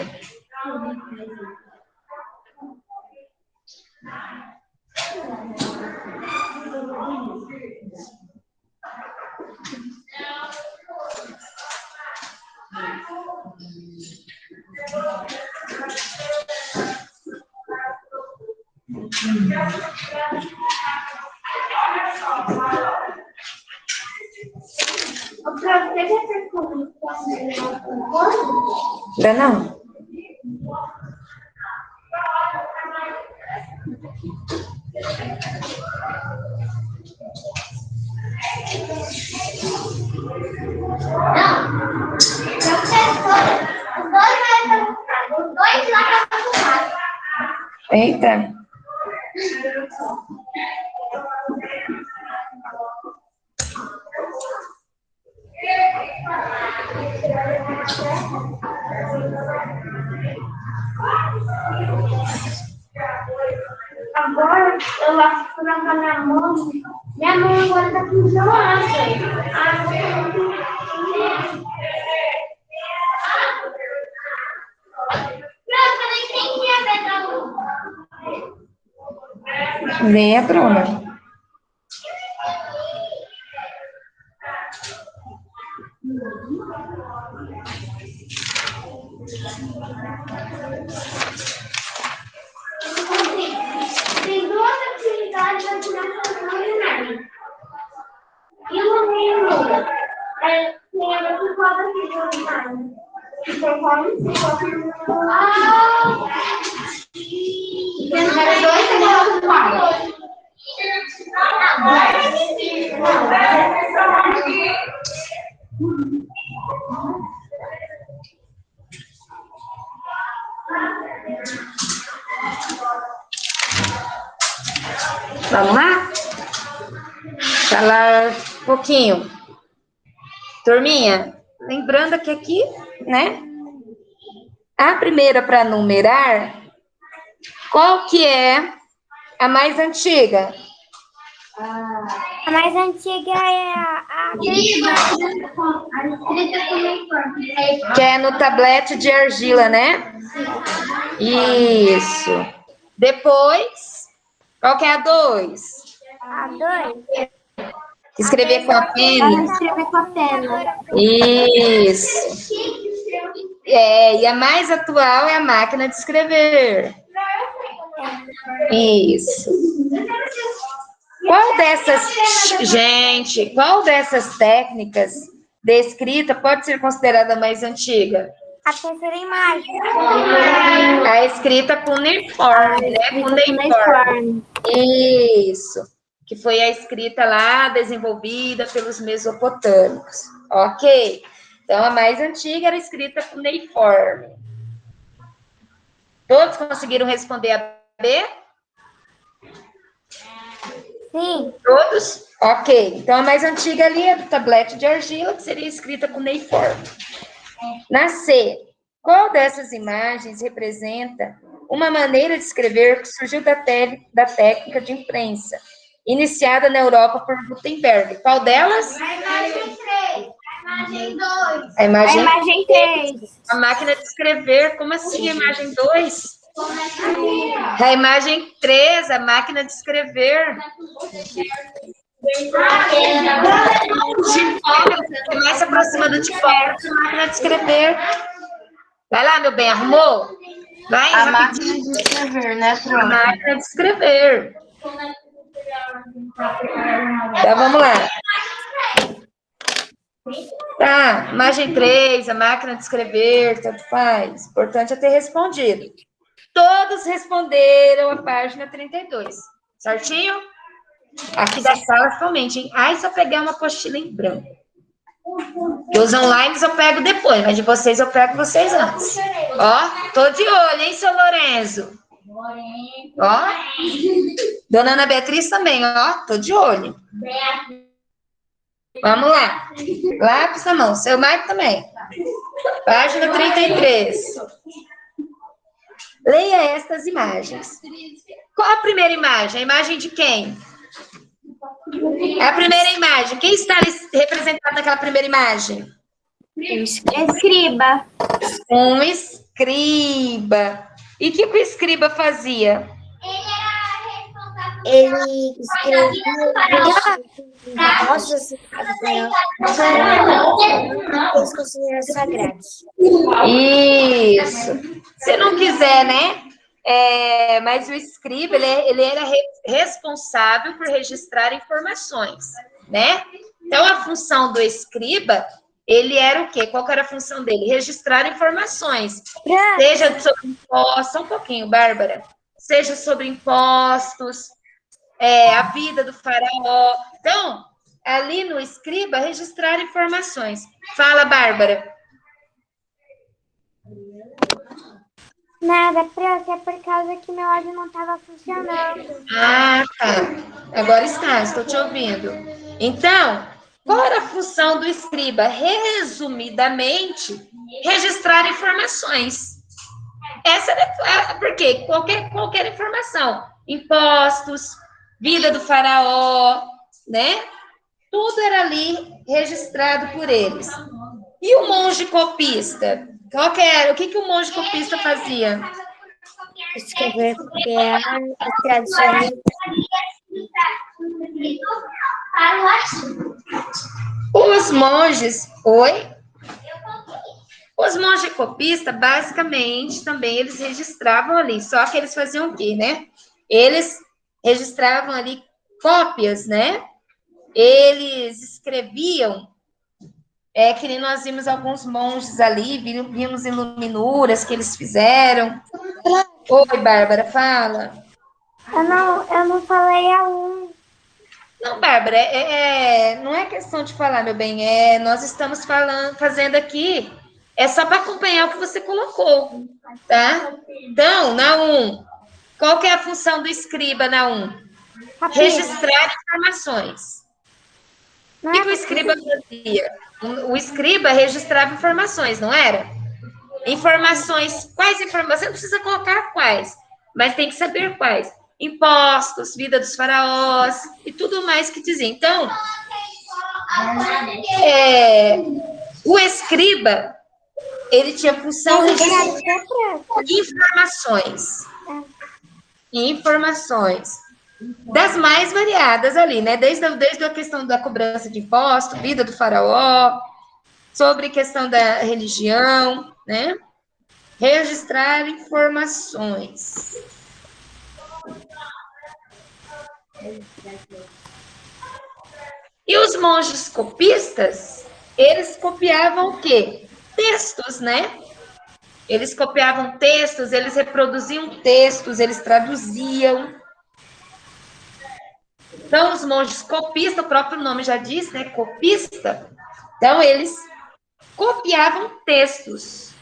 Ainda não? Eita. Agora eu acho que na minha mão. Minha mão agora tá com zoada. Leia, Bruna. Tem duas atividades aqui na sessão de imagem. E uma meio tem a que pode aqui de imagem. Tem dois negócios quadros. Vamos lá? Falar um pouquinho. Turminha, lembrando que aqui, né? A primeira para numerar, qual que é a mais antiga? A mais antiga é a escrita com uniforme. Que é no tablete de argila, né? Isso. Depois, qual que é a 2? A 2. Escrever com a pena. Escrever com a pena. Isso. E a mais atual é a máquina de escrever. Isso. Qual dessas técnicas de escrita pode ser considerada mais antiga? A terceira imagem. A escrita cuneiforme, né? Cuneiforme. Isso. Que foi a escrita lá desenvolvida pelos mesopotâmicos. Ok. Então, a mais antiga era a escrita cuneiforme. Todos conseguiram responder a B? Sim. Todos? Ok. Então, a mais antiga ali é do tablete de argila, que seria escrita cuneiforme. Na C, qual dessas imagens representa uma maneira de escrever que surgiu da técnica de imprensa, iniciada na Europa por Gutenberg? Qual delas? A imagem 3. A imagem 2. A imagem, 3. A máquina de escrever. Como assim a imagem 2? A imagem 3, a máquina de escrever. Você mais se aproxima do tipógrafo, a máquina de escrever. Vai lá, meu bem, arrumou? Vai, A rapidinho. máquina de escrever, né, A Tron? máquina de escrever. Então, vamos lá. Tá, imagem 3, a máquina de escrever, tanto faz. Importante é ter respondido. Todos responderam a página 32, certinho? Aqui da sala, somente, hein? Ai, se eu pegar uma apostila em branco. Os online eu pego depois, mas de vocês eu pego vocês antes. Ó, tô de olho, hein, seu Lorenzo? Ó. Dona Ana Beatriz também, ó. Tô de olho. Vamos lá. Lápis na mão. Seu Marco também. Página 33. Leia estas imagens. Qual a primeira imagem? A imagem de quem? A primeira imagem. Quem está representado naquela primeira imagem? Escriba. Um escriba. E o que o escriba fazia? Ele escrevia nossas considerações sagradas. Isso. Se não quiser, né? Mas o escriba, ele era responsável por registrar informações, né? Então, a função do escriba, ele era o quê? Qual que era a função dele? Registrar informações. Seja sobre impostos, só um pouquinho, Bárbara. Seja sobre impostos, a vida do faraó. Então, ali no escriba, registrar informações. Fala, Bárbara. Nada, prof, é por causa que meu áudio não estava funcionando. Ah, tá. Agora está, estou te ouvindo. Então, qual era a função do escriba? Resumidamente, registrar informações. Essa era porque qualquer informação, impostos, vida do faraó, né? Tudo era ali registrado por eles. E o monge copista? Qual que era? O que o monge copista fazia? Escrever, copiar as traduções. Os monges, oi? Os monges copistas, basicamente, também eles registravam ali, só que eles faziam o quê, né? Eles registravam ali cópias, né? Eles escreviam, que nem nós vimos alguns monges ali, vimos iluminuras que eles fizeram. Oi, Bárbara, fala. Eu não falei a um. Não, Bárbara, não é questão de falar, meu bem, nós estamos fazendo aqui, só para acompanhar o que você colocou, tá? Então, na 1, qual que é a função do escriba na 1? Registrar informações. O que o escriba fazia? O escriba registrava informações, não era? Informações, quais informações? Você não precisa colocar quais, mas tem que saber quais. Impostos, vida dos faraós e tudo mais que dizia. Então, o escriba, ele tinha função de informações das mais variadas ali, né? Desde a questão da cobrança de imposto, vida do faraó, sobre questão da religião, né? Registrar informações. E os monges copistas, eles copiavam o quê? Textos, né? Eles copiavam textos, eles reproduziam textos, eles traduziam. Então, os monges copistas, o próprio nome já diz, né? Copista. Então, eles copiavam textos.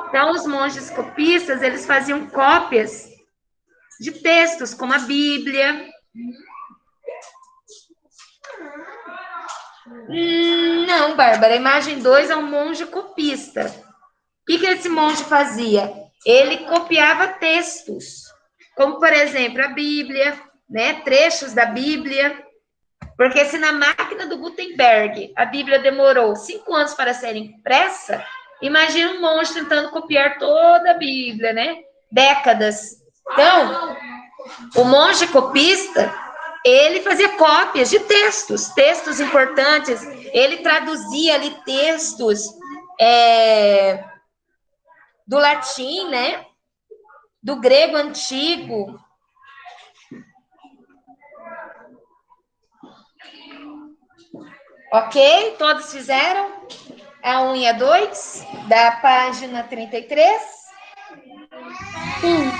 Então, os monges copistas, eles faziam cópias de textos, como a Bíblia. Não, Bárbara, a imagem 2 é um monge copista. O que esse monge fazia? Ele copiava textos, como, por exemplo, a Bíblia, né? Trechos da Bíblia. Porque se na máquina do Gutenberg a Bíblia demorou 5 anos para ser impressa, imagina um monge tentando copiar toda a Bíblia, né? Décadas. Então, o monge copista, ele fazia cópias de textos importantes, ele traduzia ali textos do latim, né? Do grego antigo. Ok? Todos fizeram? A 1 e a 2, da página 33? Sim.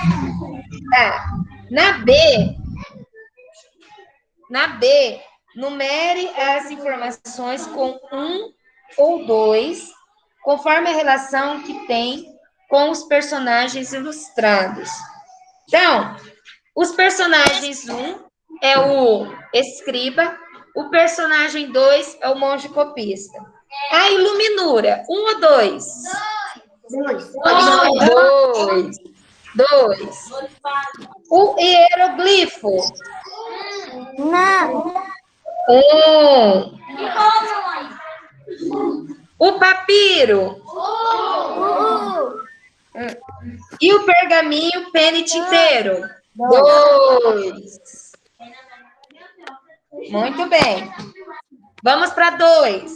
Tá. Na B, numere as informações com 1 ou 2 conforme a relação que tem com os personagens ilustrados. Então, os personagens 1 é o escriba, o personagem 2 é o monge copista. A iluminura, 1 ou 2? 2. O hieroglifo? Não. 1. O papiro? E o pergaminho, pena e tinteiro? 2. Muito bem. Vamos para 2.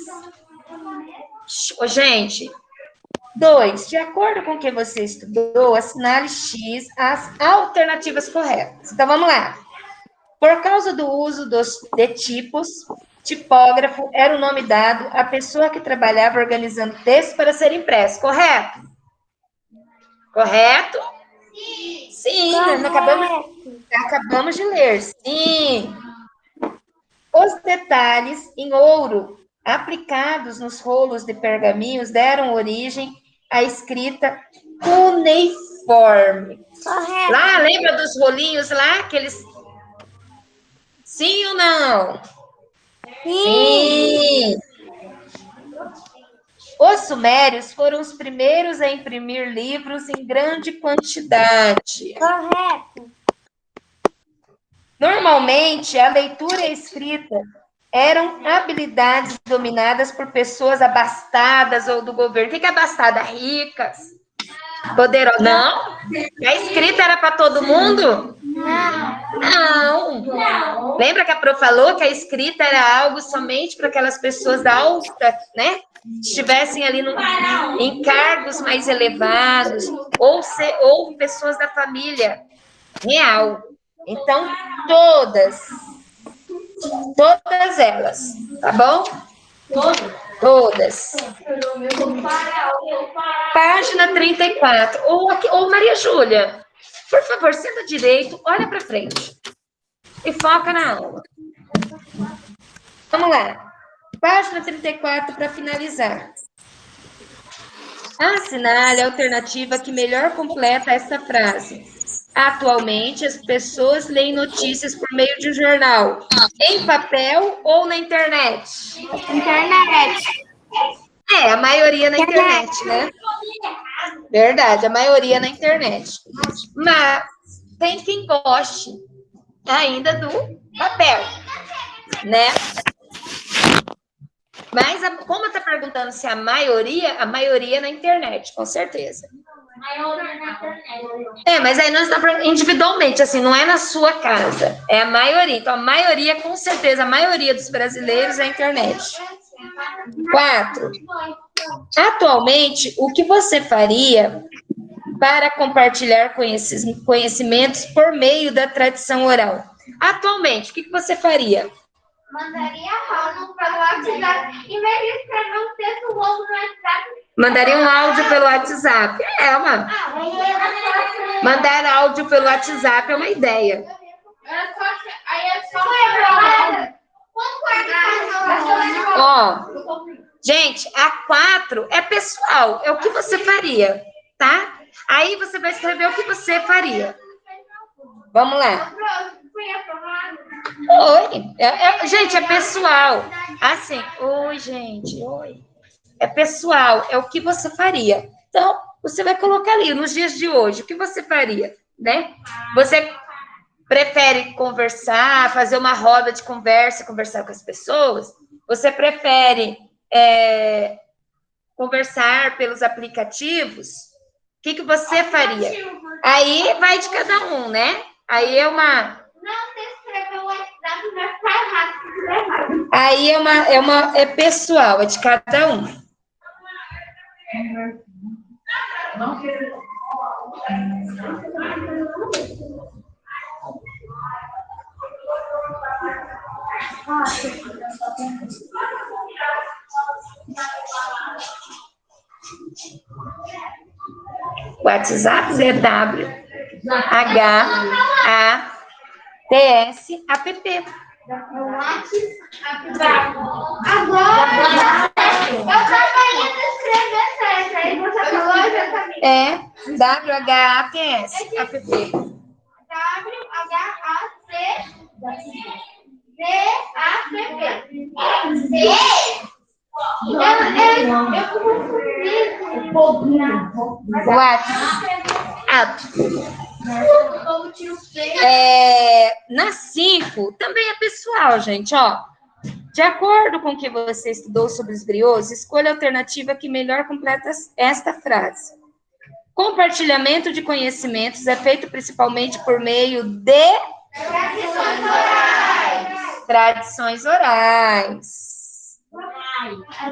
Gente, 2. De acordo com o que você estudou, assinale X as alternativas corretas. Então, vamos lá. Por causa do uso de tipos, tipógrafo era o nome dado à pessoa que trabalhava organizando textos para ser impresso. Correto? Correto? Sim, acabamos de ler. Sim. Os detalhes em ouro aplicados nos rolos de pergaminhos deram origem à escrita cuneiforme. Correto. Lá, lembra dos rolinhos lá? Aqueles... Sim ou não? Sim. Os sumérios foram os primeiros a imprimir livros em grande quantidade. Correto. Normalmente, a leitura e a escrita eram habilidades dominadas por pessoas abastadas ou do governo. O que é abastada? Ricas, poderosas. Não? A escrita era para todo mundo? Não. Lembra que a Pro falou que a escrita era algo somente para aquelas pessoas da alta, né? Estivessem ali em cargos mais elevados, ou pessoas da família real. Então, todas elas, tá bom? Todas. Página 34. Ou Maria Júlia, por favor, senta direito, olha para frente e foca na aula. Vamos lá. Página 34 para finalizar. Assinale a alternativa que melhor completa essa frase. Atualmente, as pessoas leem notícias por meio de um jornal, em papel ou na internet? Internet. A maioria na internet, né? Verdade, a maioria na internet. Mas tem quem goste ainda do papel, né? Mas, como está perguntando se a maioria na internet, com certeza. Mas aí nós estamos individualmente, assim, não é na sua casa, é a maioria. Então, a maioria, com certeza, a maioria dos brasileiros é a internet. 4. Atualmente, o que você faria para compartilhar conhecimentos por meio da tradição oral? Atualmente, o que você faria? Mandaria áudio pelo WhatsApp. Em vez de escrever um texto longo no WhatsApp. Mandaria um áudio pelo WhatsApp. Mandar áudio pelo WhatsApp é uma ideia. Gente, a 4 é pessoal. É o que você faria, tá? Aí você vai escrever o que você faria. Vamos lá. Oi. Gente, é pessoal. Assim, oi, gente, oi. É pessoal, é o que você faria. Então, você vai colocar ali, nos dias de hoje, o que você faria, né? Você prefere conversar, fazer uma roda de conversa, conversar com as pessoas? Você prefere conversar pelos aplicativos? O que você faria? Aí vai de cada um, né? Aí é uma... Aí é pessoal, é de cada um. WhatsApp é WHATSAPP. Agora tava indo escrever certo, aí você falou, eu já sabia. É WHATS. APP. WhatsApp. Na 5, também é pessoal, gente, ó. De acordo com o que você estudou sobre os griots, escolha a alternativa que melhor completa esta frase. Compartilhamento de conhecimentos é feito principalmente por meio de tradições orais.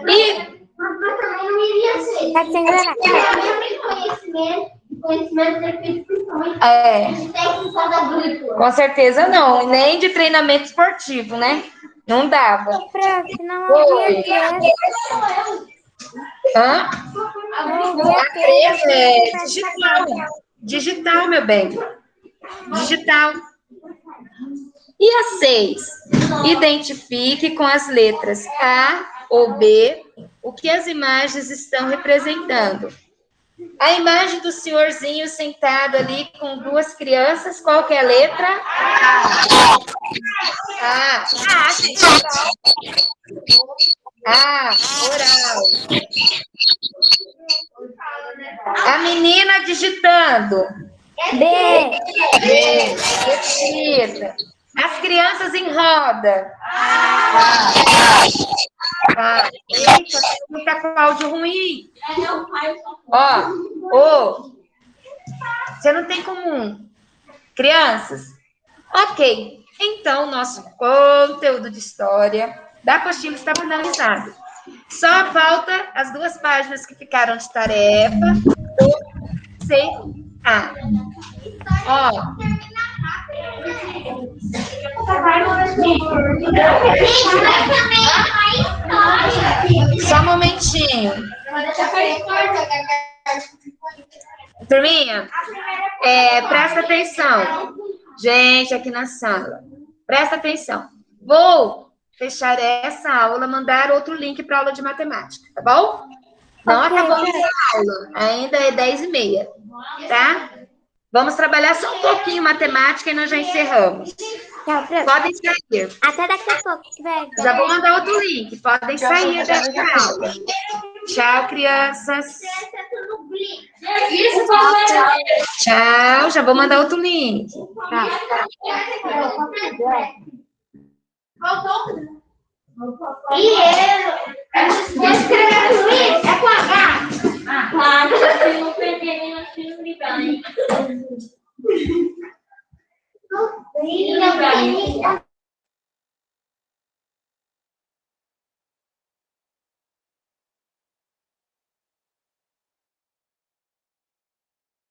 E conhecimento é feito principalmente de técnicas agrícolas. Com certeza não, nem de treinamento esportivo, né? Não dava. Oi. Hã? Digital. Digital, meu bem. Digital. E a 6? Identifique com as letras A ou B o que as imagens estão representando. A imagem do senhorzinho sentado ali com duas crianças, qual que é a letra? A. A, oral. A menina digitando. B. Repita. As crianças em roda. Eita, tá com áudio ruim. Ó, você não tem comum. Crianças? Ok. Então, nosso conteúdo de história da apostila está finalizado. Só falta as 2 páginas que ficaram de tarefa do CA. Ó. Só um momentinho. Turminha, presta atenção. Gente, aqui na sala. Presta atenção. Vou fechar essa aula, mandar outro link para a aula de matemática, tá bom? Não acabou a aula. Ainda é 10h30, tá? Vamos trabalhar só um pouquinho matemática e nós já encerramos. Podem sair. Até daqui a pouco. Já vou mandar outro link. Podem sair desta aula. Tchau, crianças. Tchau. Já vou mandar outro link. Escrevendo isso, é com H. Claro, você não perder no filme, Não,